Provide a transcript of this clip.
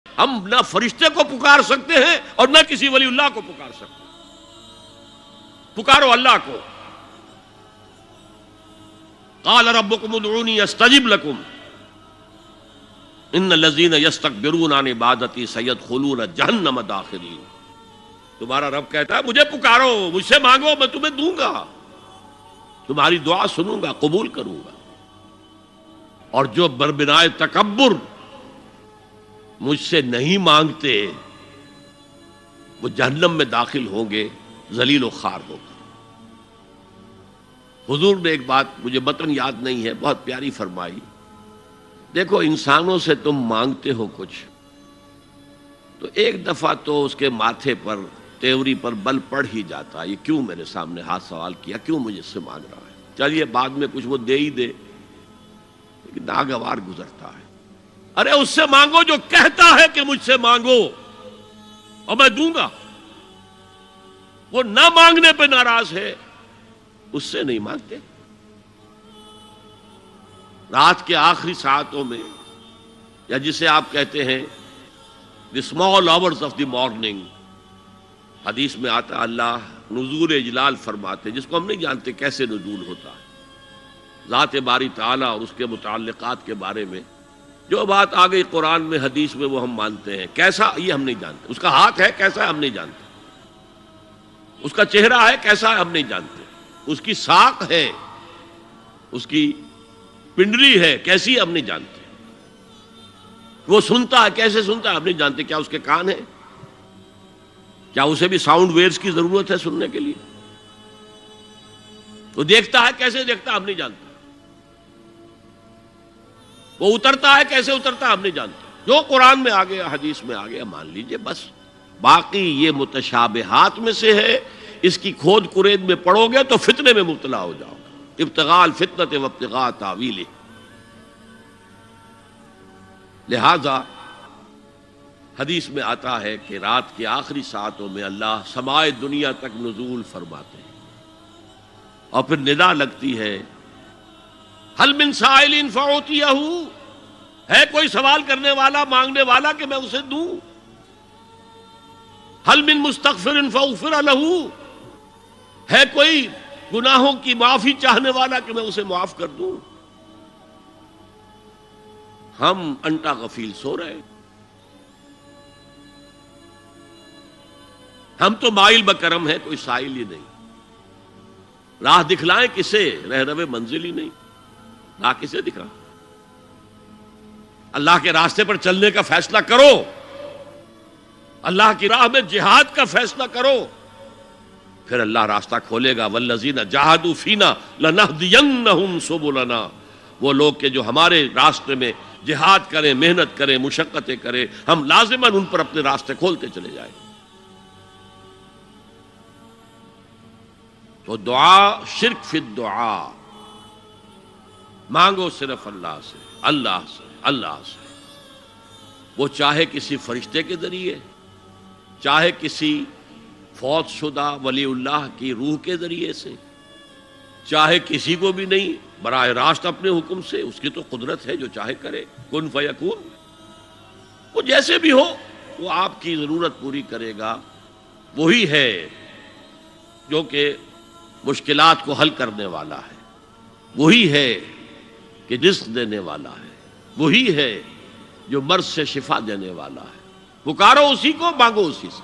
ہم نہ فرشتے کو پکار سکتے ہیں اور نہ کسی ولی اللہ کو پکار سکتے ہیں. پکارو اللہ کو. قال ربکم ادعونی استجب لکم ان الذین یستکبرون عن عبادتی سیدخلون جہنم داخرین. تمہارا رب کہتا ہے مجھے پکارو، مجھ سے مانگو، میں تمہیں دوں گا، تمہاری دعا سنوں گا، قبول کروں گا. اور جو بربنائے تکبر مجھ سے نہیں مانگتے وہ جہنم میں داخل ہوں گے، ذلیل و خوار ہو کر. حضور نے ایک بات مجھے متن یاد نہیں ہے، بہت پیاری فرمائی. دیکھو انسانوں سے تم مانگتے ہو کچھ تو ایک دفعہ تو اس کے ماتھے پر تیوری پر بل پڑ ہی جاتا ہے، یہ کیوں میرے سامنے ہاتھ سوال کیا، کیوں مجھے اس سے مانگ رہا ہے. چلیے بعد میں کچھ وہ دے ہی دے، لیکن ناگوار گزرتا ہے. ارے اس سے مانگو جو کہتا ہے کہ مجھ سے مانگو اور میں دوں گا. وہ نہ مانگنے پہ ناراض ہے، اس سے نہیں مانگتے. رات کے آخری ساعتوں میں، یا جسے آپ کہتے ہیں the small hours of the morning, حدیث میں آتا ہے اللہ نزول اجلال فرماتے، جس کو ہم نہیں جانتے کیسے نزول ہوتا ہے. ذات باری تعالیٰ اور اس کے متعلقات کے بارے میں جو بات آ گئی قرآن میں حدیث میں وہ ہم مانتے ہیں. کیسا یہ ہم نہیں جانتے. اس کا ہاتھ ہے کیسا ہے ہم نہیں جانتے. اس کا چہرہ ہے کیسا ہے ہم نہیں جانتے. اس کی ساق ہے، اس کی پنڈلی ہے کیسی ہم نہیں جانتے. وہ سنتا ہے کیسے سنتا ہے ہم نہیں جانتے. کیا اس کے کان ہیں؟ کیا اسے بھی ساؤنڈ ویوز کی ضرورت ہے سننے کے لیے؟ وہ دیکھتا ہے کیسے دیکھتا ہے ہم نہیں جانتے. وہ اترتا ہے کیسے اترتا ہے ہم نہیں جانتے. جو قرآن میں آ گیا حدیث میں آ گیا مان لیجئے بس. باقی یہ متشابہات میں سے ہے، اس کی کھود کرید میں پڑو گے تو فتنے میں مبتلا ہو جاؤ گے. ابتغاء الفتنۃ وابتغاء تاویلہ. لہذا حدیث میں آتا ہے کہ رات کے آخری ساعتوں میں اللہ سمائے دنیا تک نزول فرماتے ہیں اور پھر ندا لگتی ہے حل من سائل فاعطیہ، ہے کوئی سوال کرنے والا مانگنے والا کہ میں اسے دوں. حل من مستغفر فاغفر لہ، ہے کوئی گناہوں کی معافی چاہنے والا کہ میں اسے معاف کر دوں. ہم انٹا غفیل سو رہے ہیں. ہم تو مائل بکرم ہے، کوئی سائل ہی نہیں. راہ دکھلائیں کسے، رہنو منزل ہی نہیں. راہ کسے دکھا؟ اللہ کے راستے پر چلنے کا فیصلہ کرو، اللہ کی راہ میں جہاد کا فیصلہ کرو، پھر اللہ راستہ کھولے گا. والذین جاہدوا فینا لنہدینہم سبلنا. وہ لوگ کہ جو ہمارے راستے میں جہاد کریں، محنت کریں، مشقتیں کریں، ہم لازماً ان پر اپنے راستے کھولتے چلے جائیں. تو دعا شرک فی الدعا. مانگو صرف اللہ سے، اللہ سے، اللہ سے. وہ چاہے کسی فرشتے کے ذریعے، چاہے کسی فوت شدہ ولی اللہ کی روح کے ذریعے سے، چاہے کسی کو بھی نہیں، براہ راست اپنے حکم سے. اس کی تو قدرت ہے، جو چاہے کرے. کن فیکون. وہ جیسے بھی ہو وہ آپ کی ضرورت پوری کرے گا. وہی ہے جو کہ مشکلات کو حل کرنے والا ہے، وہی ہے کہ رزق دینے والا ہے، وہی ہے جو مرض سے شفا دینے والا ہے. پکارو اسی کو، مانگو اسی سے.